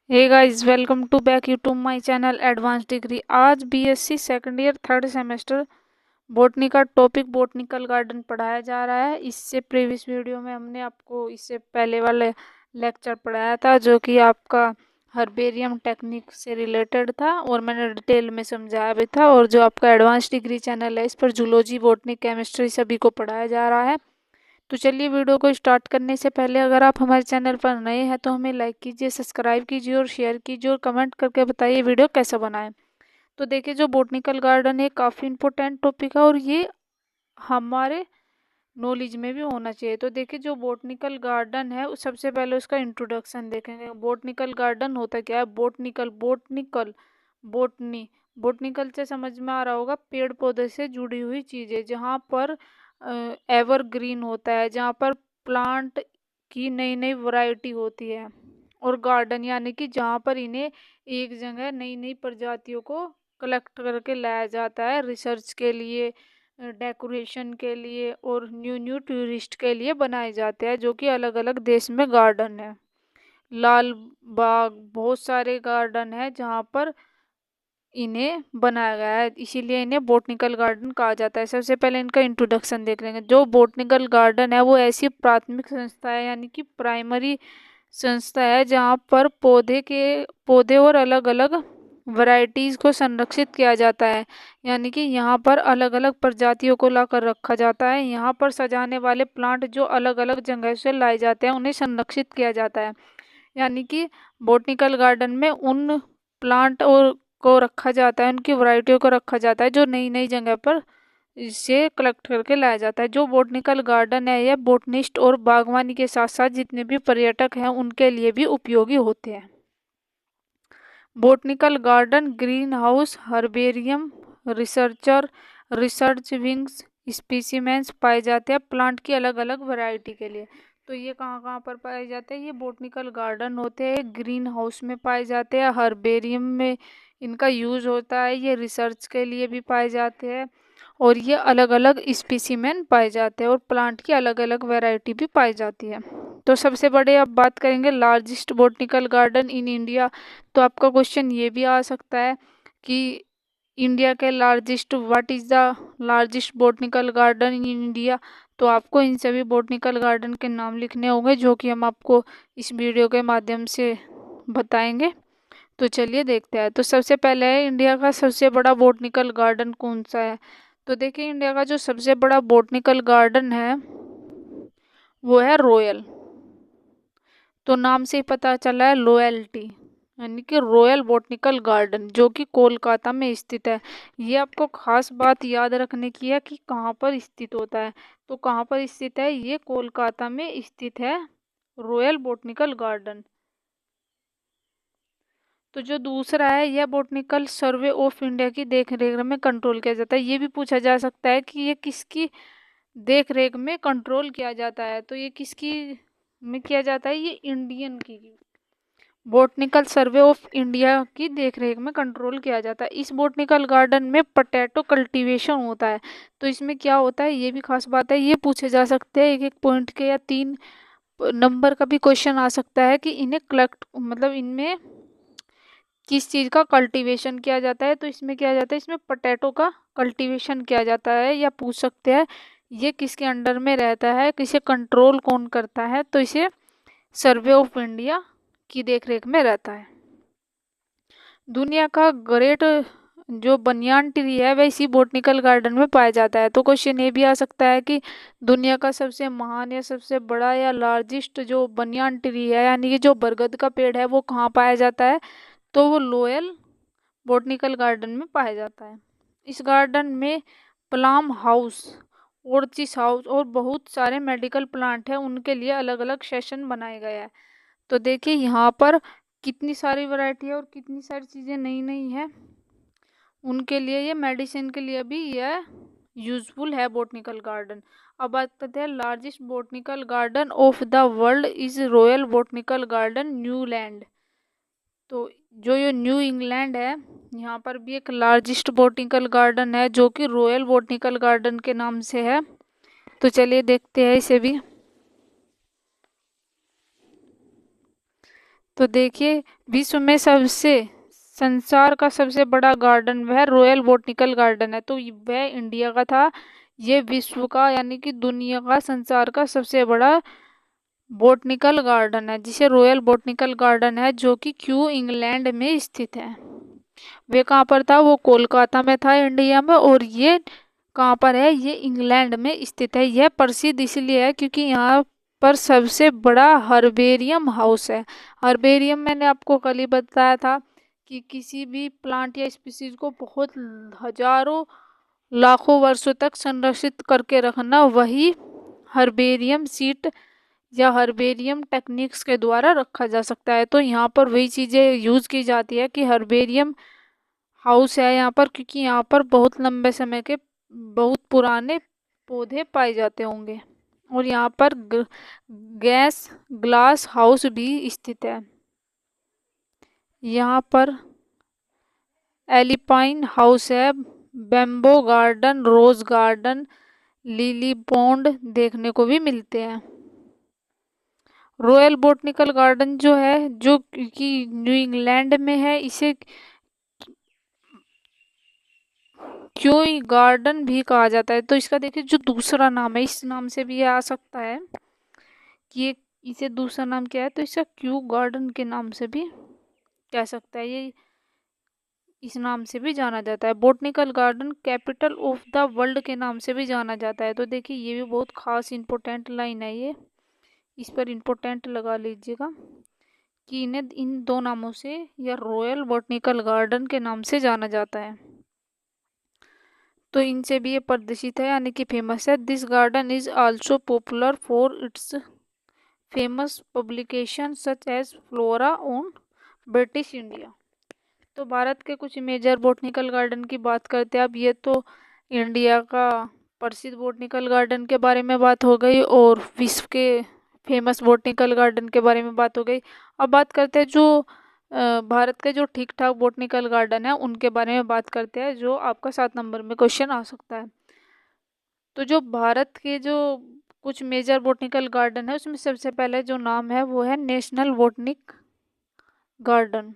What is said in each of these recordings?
Hey guys, welcome to back you to my channel advance degree. आज BSc second year third semester botany का topic botanical garden पढ़ाया जा रहा है। इससे प्रीवियस वीडियो में हमने आपको इससे पहले वाले लेक्चर पढ़ाया था जो कि आपका हर्बेरियम टेक्निक से रिलेटेड था और मैंने डिटेल में समझाया भी था। और जो आपका एडवांस डिग्री चैनल है इस पर जूलॉजी, बॉटनी, केमिस्ट्री सभी को पढ़ाया जा रहा है। तो चलिए वीडियो को स्टार्ट करने से पहले अगर आप हमारे चैनल पर नए हैं तो हमें लाइक कीजिए, सब्सक्राइब कीजिए और शेयर कीजिए और कमेंट करके बताइए वीडियो कैसा बनाएं। तो देखिए, जो बॉटनिकल गार्डन है काफ़ी इंपॉर्टेंट टॉपिक है और ये हमारे नॉलेज में भी होना चाहिए। तो देखिए, जो बॉटनिकल गार्डन है सबसे पहले उसका इंट्रोडक्शन देखेंगे। बॉटनिकल गार्डन होता क्या है? बोटनिकल बोटनी बोटनिकल से समझ में आ रहा होगा, पेड़ पौधे से जुड़ी हुई चीज़ें, जहाँ पर एवरग्रीन होता है, जहाँ पर प्लांट की नई नई वैरायटी होती है। और गार्डन यानी कि जहाँ पर इन्हें एक जगह नई नई प्रजातियों को कलेक्ट करके लाया जाता है रिसर्च के लिए, डेकोरेशन के लिए और न्यू न्यू टूरिस्ट के लिए बनाए जाते हैं, जो कि अलग अलग देश में गार्डन है। लाल बाग, बहुत सारे गार्डन है जहाँ पर इन्हें बनाया गया है, इसीलिए इन्हें बॉटनिकल गार्डन कहा जाता है। सबसे पहले इनका इंट्रोडक्शन देख लेंगे। जो बॉटनिकल गार्डन है वो ऐसी प्राथमिक संस्था है यानी कि प्राइमरी संस्था है जहाँ पर पौधे और अलग अलग वैरायटीज को संरक्षित किया जाता है। यानी कि यहाँ पर अलग अलग प्रजातियों को लाकर रखा जाता है। यहाँ पर सजाने वाले प्लांट जो अलग अलग जगह से लाए जाते हैं उन्हें संरक्षित किया जाता है। यानी कि बॉटनिकल गार्डन में उन प्लांट और को रखा जाता है, उनकी वैरायटियों को रखा जाता है जो नई नई जगह पर इसे कलेक्ट करके लाया जाता है। जो बॉटनिकल गार्डन है यह बोटनिस्ट और बागवानी के साथ साथ जितने भी पर्यटक हैं उनके लिए भी उपयोगी होते हैं। Botanical garden green house, herbarium, research wings, specimens पाए जाते हैं प्लांट की अलग अलग वैरायटी के लिए। तो ये कहाँ कहाँ पर पाए जाते हैं? ये बॉटनिकल गार्डन होते हैं, ग्रीन हाउस में पाए जाते हैं, हर्बेरियम में इनका यूज होता है, ये रिसर्च के लिए भी पाए जाते हैं और ये अलग अलग स्पीसीमेन पाए जाते हैं और प्लांट की अलग अलग वैरायटी भी पाई जाती है। तो सबसे बड़े अब बात करेंगे largest botanical garden in India. तो आपका क्वेश्चन ये भी आ सकता है कि इंडिया के largest, what is the largest botanical garden in India. तो आपको इन सभी बॉटनिकल गार्डन के नाम लिखने होंगे जो कि हम आपको इस वीडियो के माध्यम से बताएंगे। तो चलिए देखते हैं। तो सबसे पहले है, इंडिया का सबसे बड़ा बॉटनिकल गार्डन कौन सा है? तो देखिए, इंडिया का जो सबसे बड़ा बॉटनिकल गार्डन है वो है रॉयल। तो नाम से ही पता चला है, लॉयल्टी, यानी कि रॉयल बॉटनिकल गार्डन जो कि कोलकाता में स्थित है। ये आपको खास बात याद रखने की है कि कहाँ पर स्थित होता है। तो कहाँ पर स्थित है? ये कोलकाता में स्थित है रॉयल बॉटनिकल गार्डन। तो जो दूसरा है, यह बॉटनिकल सर्वे ऑफ इंडिया की देख रेख में कंट्रोल किया जाता है। ये भी पूछा जा सकता है कि ये किसकी देख रेख में कंट्रोल किया जाता है। तो ये किसकी में किया जाता है? ये इंडियन की बॉटनिकल सर्वे ऑफ इंडिया की देखरेख में कंट्रोल किया जाता है। इस बॉटनिकल गार्डन में पोटैटो कल्टीवेशन होता है। तो इसमें क्या होता है ये भी खास बात है, ये पूछे जा सकते हैं एक एक पॉइंट के या 3 नंबर का भी क्वेश्चन आ सकता है कि इन्हें कलेक्ट मतलब इनमें किस चीज़ का कल्टीवेशन किया जाता है। तो इसमें किया जाता है, इसमें पोटैटो का कल्टीवेशन किया जाता है। या पूछ सकते हैं ये किसके अंडर में रहता है, किसे कंट्रोल कौन करता है? तो इसे सर्वे ऑफ इंडिया की देखरेख में रहता है। दुनिया का ग्रेट जो बनियान ट्री है वह इसी बॉटनिकल गार्डन में पाया जाता है। तो क्वेश्चन ये भी आ सकता है कि दुनिया का सबसे महान या सबसे बड़ा या लार्जेस्ट जो बनियान ट्री है यानी कि जो बरगद का पेड़ है वो कहाँ पाया जाता है? तो वो लोयल बॉटनिकल गार्डन में पाया जाता है। इस गार्डन में प्लाम हाउस, ऑर्चिड हाउस और बहुत सारे मेडिकल प्लांट हैं, उनके लिए अलग अलग सेशन बनाए गए हैं। तो देखिए यहाँ पर कितनी सारी वैरायटी है और कितनी सारी चीज़ें नई नई है, उनके लिए ये मेडिसिन के लिए भी यह यूजफुल है बॉटनिकल गार्डन। अब बात करते हैं largest botanical garden of the world is Royal Botanical Garden Newland. तो जो ये न्यू इंग्लैंड है यहाँ पर भी एक लार्जेस्ट बॉटनिकल गार्डन है जो कि रॉयल बॉटनिकल गार्डन के नाम से है। तो चलिए देखते हैं इसे भी। तो देखिए, विश्व में संसार का सबसे बड़ा गार्डन वह रॉयल बोटनिकल गार्डन है, तो वह इंडिया का था। ये विश्व का यानी कि दुनिया का, संसार का सबसे बड़ा बोटनिकल गार्डन है, जिसे रॉयल बोटनिकल गार्डन है, जो कि क्यू इंग्लैंड में स्थित है। वे कहाँ पर था? वो कोलकाता में था, इंडिया में। और ये कहाँ पर है? ये इंग्लैंड में स्थित है। यह प्रसिद्ध इसलिए है क्योंकि यहाँ पर सबसे बड़ा हर्बेरियम हाउस है। हर्बेरियम मैंने आपको कल ही बताया था कि किसी भी प्लांट या स्पीसीज को बहुत हजारों लाखों वर्षों तक संरक्षित करके रखना, वही हर्बेरियम सीट या हर्बेरियम टेक्निक्स के द्वारा रखा जा सकता है। तो यहाँ पर वही चीज़ें यूज़ की जाती है कि हर्बेरियम हाउस है यहाँ पर, क्योंकि यहाँ पर बहुत लंबे समय के बहुत पुराने पौधे पाए जाते होंगे। और यहाँ पर गैस ग्लास हाउस भी स्थित है। यहाँ पर एलिपाइन हाउस है, bamboo garden, rose garden, lily pond देखने को भी मिलते हैं। रॉयल बोटनिकल गार्डन जो है, जो कि न्यू इंग्लैंड में है, इसे क्यों गार्डन भी कहा जाता है। तो इसका देखिए जो दूसरा नाम है, इस नाम से भी ये आ सकता है कि ये, इसे दूसरा नाम क्या है, तो इसका क्यू गार्डन के नाम से भी कह सकता है। ये इस नाम से भी जाना जाता है। Botanical garden capital of the world के नाम से भी जाना जाता है। तो देखिए ये भी बहुत खास इंपॉर्टेंट लाइन है, ये इस पर इंपॉर्टेंट लगा लीजिएगा कि इन्हें इन दो नामों से या रॉयल बोटनिकल गार्डन के नाम से जाना जाता है। तो इनसे भी ये प्रदर्शित है यानी कि फेमस है। This garden is also popular for its famous publication such as Flora on British India. तो भारत के कुछ मेजर बोटनिकल गार्डन की बात करते हैं अब। ये तो इंडिया का प्रसिद्ध बोटनिकल गार्डन के बारे में बात हो गई और विश्व के फेमस बोटनिकल गार्डन के बारे में बात हो गई। अब बात करते हैं जो भारत के जो ठीक ठाक बोटनिकल गार्डन है उनके बारे में बात करते हैं, जो आपका 7 नंबर में क्वेश्चन आ सकता है। तो जो भारत के जो कुछ मेजर बोटनिकल गार्डन है उसमें सबसे पहले जो नाम है वो है नेशनल बोटनिक गार्डन।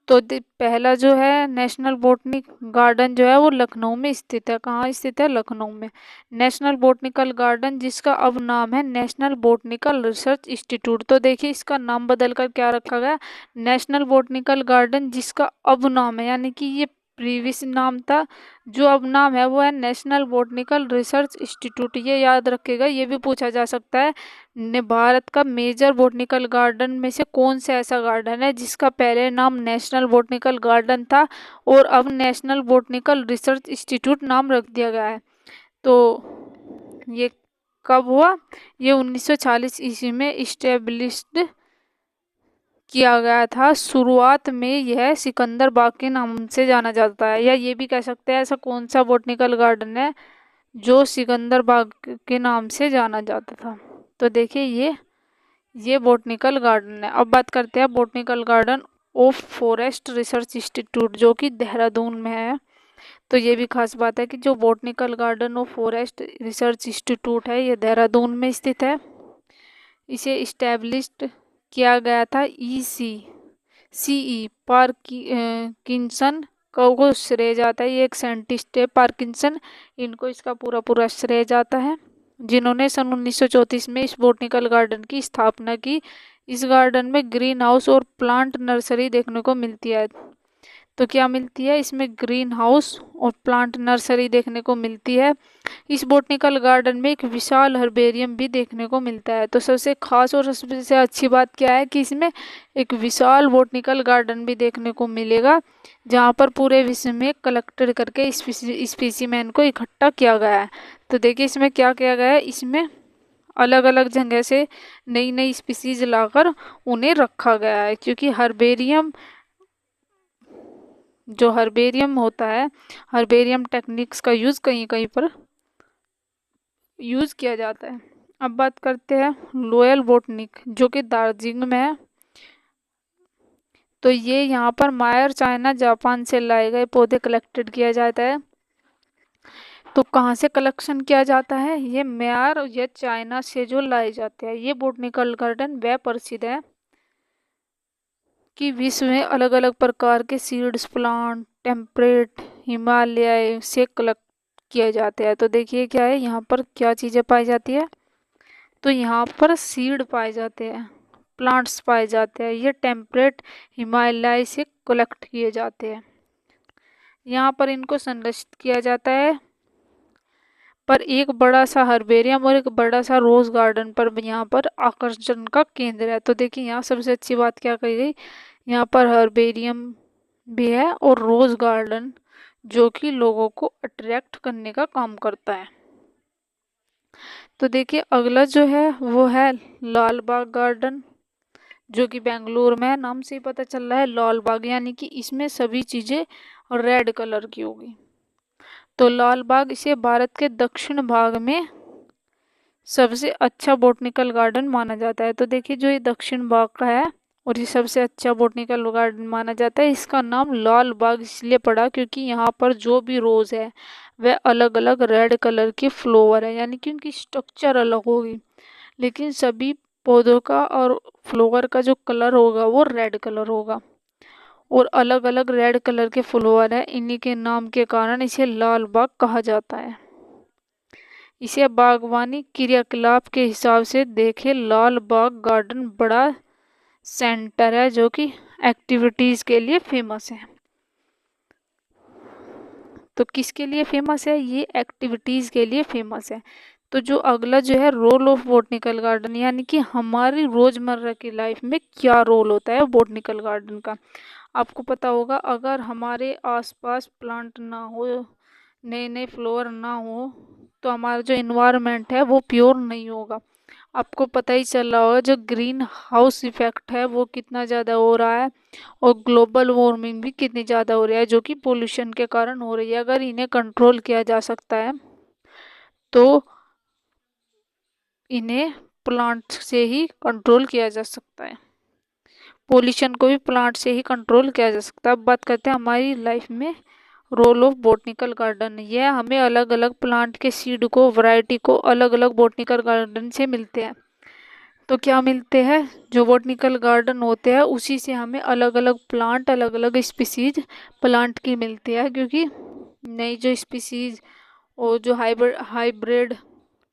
तो पहला जो है नेशनल बोटनिक गार्डन जो है वो लखनऊ में स्थित है। कहाँ स्थित है? लखनऊ में। नेशनल बोटनिकल गार्डन जिसका अब नाम है नेशनल बोटनिकल रिसर्च इंस्टीट्यूट। तो देखिए इसका नाम बदलकर क्या रखा गया? नेशनल बोटनिकल गार्डन जिसका अब नाम है, यानी कि ये प्रीवियस नाम था, जो अब नाम है वो है नेशनल बोटनिकल रिसर्च इंस्टीट्यूट। ये याद रखेगा, ये भी पूछा जा सकता है भारत का मेजर बोटनिकल गार्डन में से कौन सा ऐसा गार्डन है जिसका पहले नाम नेशनल बोटनिकल गार्डन था और अब नेशनल बोटनिकल रिसर्च इंस्टीट्यूट नाम रख दिया गया है। तो ये कब हुआ? ये 1940 ईस्वी में इस्टेब्लिश्ड किया गया था। शुरुआत में यह सिकंदर बाग के नाम से जाना जाता है, या ये भी कह सकते हैं ऐसा कौन सा बोटनिकल गार्डन है जो सिकंदर बाग के नाम से जाना जाता था। तो देखिए ये बोटनिकल गार्डन है। अब बात करते हैं botanical garden of forest research institute जो कि देहरादून में है। तो ये भी खास बात है कि जो botanical garden of forest research institute है ये देहरादून में स्थित है। इसे इस्टेब्लिश्ड किया गया था CE पार्किंसन को श्रेय जाता है। ये एक साइंटिस्ट है पार्किंसन, इनको इसका पूरा श्रेय जाता है, जिन्होंने सन 1934 में इस बोटनिकल गार्डन की स्थापना की। इस गार्डन में ग्रीन हाउस और प्लांट नर्सरी देखने को मिलती है। तो क्या मिलती है इसमें? ग्रीन हाउस और प्लांट नर्सरी देखने को मिलती है। इस बोटनिकल गार्डन में एक विशाल हर्बेरियम भी देखने को मिलता है। तो सबसे खास और सबसे अच्छी बात क्या है कि इसमें एक विशाल बोटनिकल गार्डन भी देखने को मिलेगा, जहाँ पर पूरे विश्व में कलेक्टेड करके स्पीसीमेन को इकट्ठा किया गया है। तो देखिए इसमें क्या किया गया है, इसमें अलग अलग जगह से नई नई स्पीसीज लाकर उन्हें रखा गया है, क्योंकि हर्बेरियम जो हर्बेरियम होता है, हर्बेरियम टेक्निक्स का यूज़ कहीं कहीं पर यूज़ किया जाता है। अब बात करते हैं रॉयल बोटनिक जो कि दार्जिलिंग में है। तो ये यहाँ पर मायर, चाइना, जापान से लाए गए पौधे कलेक्टेड किया जाता है। तो कहाँ से कलेक्शन किया जाता है? ये म्यांमार या चाइना से जो लाए जाते हैं। ये बोटनिकल गार्डन वह प्रसिद्ध है कि विश्व में अलग अलग प्रकार के सीड्स प्लांट टेम्परेट हिमालय से कलेक्ट किए जाते हैं। तो देखिए क्या है, यहाँ पर क्या चीज़ें पाई जाती है। तो यहाँ पर सीड पाए जाते हैं, प्लांट्स पाए जाते हैं। ये टेम्परेट हिमालय से कलेक्ट किए जाते हैं। यहाँ पर इनको संरक्षित किया जाता है। पर एक बड़ा सा हर्बेरियम और एक बड़ा सा रोज गार्डन पर यहाँ पर आकर्षण का केंद्र है। तो देखिए यहाँ सबसे अच्छी बात क्या कही गई, यहाँ पर हर्बेरियम भी है और रोज गार्डन जो कि लोगों को अट्रैक्ट करने का काम करता है। तो देखिए अगला जो है वो है लाल बाग गार्डन, जो कि बेंगलुरु में है। नाम से ही पता चल रहा है लाल बाग, यानी कि इसमें सभी चीज़ें रेड कलर की होगी। तो लाल बाग इसे भारत के दक्षिण भाग में सबसे अच्छा बोटनिकल गार्डन माना जाता है। तो देखिए जो ये दक्षिण भाग का है और ये सबसे अच्छा बोटनिकल गार्डन माना जाता है। इसका नाम लाल बाग इसलिए पड़ा क्योंकि यहाँ पर जो भी रोज़ है वह अलग अलग रेड कलर की फ्लावर है, यानी कि उनकी स्ट्रक्चर अलग होगी, लेकिन सभी पौधों का और फ्लावर का जो कलर होगा वो रेड कलर होगा और अलग अलग रेड कलर के फ्लावर है। इन्हीं के नाम के कारण इसे लाल बाग कहा जाता है। इसे बागवानी क्रियाकलाप के हिसाब से देखें, लाल बाग गार्डन बड़ा सेंटर है जो कि एक्टिविटीज़ के लिए फेमस है। तो किसके लिए फेमस है? ये एक्टिविटीज़ के लिए फेमस है। तो जो अगला जो है रोल ऑफ बोटनिकल गार्डन, यानी कि हमारी रोज़मर्रा की लाइफ में क्या रोल होता है बोटनिकल गार्डन का। आपको पता होगा अगर हमारे आसपास प्लांट ना हो, नए नए फ्लावर ना हो, तो हमारा जो इन्वायरमेंट है वो प्योर नहीं होगा। आपको पता ही चल रहा होगा जो ग्रीन हाउस इफेक्ट है वो कितना ज़्यादा हो रहा है और ग्लोबल वार्मिंग भी कितनी ज़्यादा हो रही है, जो कि पोल्यूशन के कारण हो रही है। अगर इन्हें कंट्रोल किया जा सकता है तो इन्हें प्लांट से ही कंट्रोल किया जा सकता है। पोल्यूशन को भी प्लांट से ही कंट्रोल किया जा सकता है। अब बात करते हैं हमारी लाइफ में रोल ऑफ बोटनिकल गार्डन। यह हमें अलग अलग प्लांट के सीड को, वैरायटी को अलग अलग बोटनिकल गार्डन से मिलते हैं। तो क्या मिलते हैं? जो बोटनिकल गार्डन होते हैं उसी से हमें अलग अलग प्लांट, अलग अलग स्पीसीज प्लांट की मिलती है, क्योंकि नई जो स्पीसीज और जो हाइब्रिड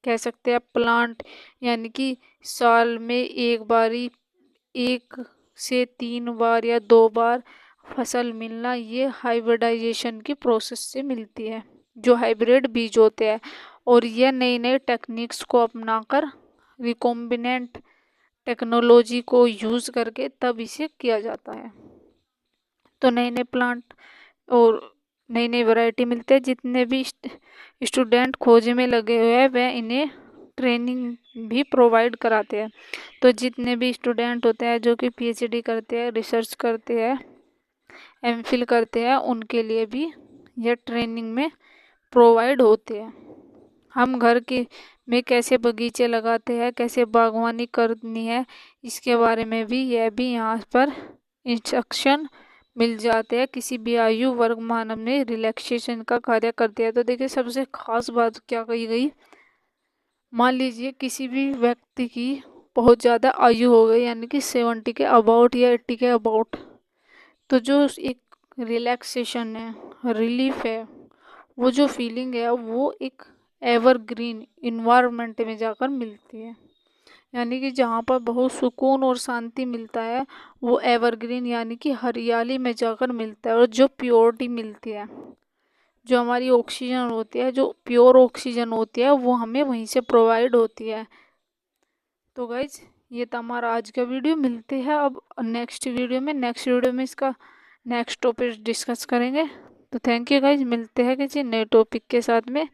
कह सकते हैं प्लांट, यानी कि साल में एक बारी 1 से 3 बार या 2 बार फसल मिलना, ये हाइब्रिडाइजेशन की प्रोसेस से मिलती है, जो हाइब्रिड बीज होते हैं। और यह नई नई टेक्निक्स को अपनाकर रिकॉम्बिनेंट टेक्नोलॉजी को यूज़ करके तब इसे किया जाता है। तो नए नए प्लांट और नई नई वैरायटी मिलते हैं। जितने भी स्टूडेंट खोज में लगे हुए हैं वह इन्हें ट्रेनिंग भी प्रोवाइड कराते हैं। तो जितने भी स्टूडेंट होते हैं जो कि पीएचडी करते हैं, रिसर्च करते हैं, एमफिल करते हैं, उनके लिए भी यह ट्रेनिंग में प्रोवाइड होते हैं। हम घर के में कैसे बगीचे लगाते हैं, कैसे बागवानी करनी है, इसके बारे में भी यह भी यहाँ पर इंस्ट्रक्शन मिल जाते हैं। किसी भी आयु वर्ग मानव में रिलैक्सेशन का कार्य करते हैं। तो देखिए सबसे खास बात क्या कही गई, मान लीजिए किसी भी व्यक्ति की बहुत ज़्यादा आयु हो गई, यानी कि 70 के अबाउट या 80 के अबाउट, तो जो एक रिलैक्सेशन है, रिलीफ है, वो जो फीलिंग है वो एक एवरग्रीन इन्वायरमेंट में जाकर मिलती है। यानी कि जहाँ पर बहुत सुकून और शांति मिलता है वो एवरग्रीन यानी कि हरियाली में जाकर मिलता है। और जो प्योरिटी मिलती है, जो हमारी ऑक्सीजन होती है, जो प्योर ऑक्सीजन होती है, वो हमें वहीं से प्रोवाइड होती है। तो गाइज ये था हमारा आज का वीडियो। मिलते हैं अब नेक्स्ट वीडियो में इसका नेक्स्ट टॉपिक डिस्कस करेंगे। तो थैंक यू गाइज, मिलते हैं किसी नए टॉपिक के साथ में।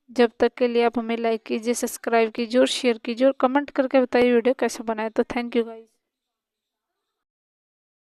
जब तक के लिए आप हमें लाइक कीजिए, सब्सक्राइब कीजिए और शेयर कीजिए और कमेंट करके बताइए वीडियो कैसे बनाए। तो थैंक यू गाइज।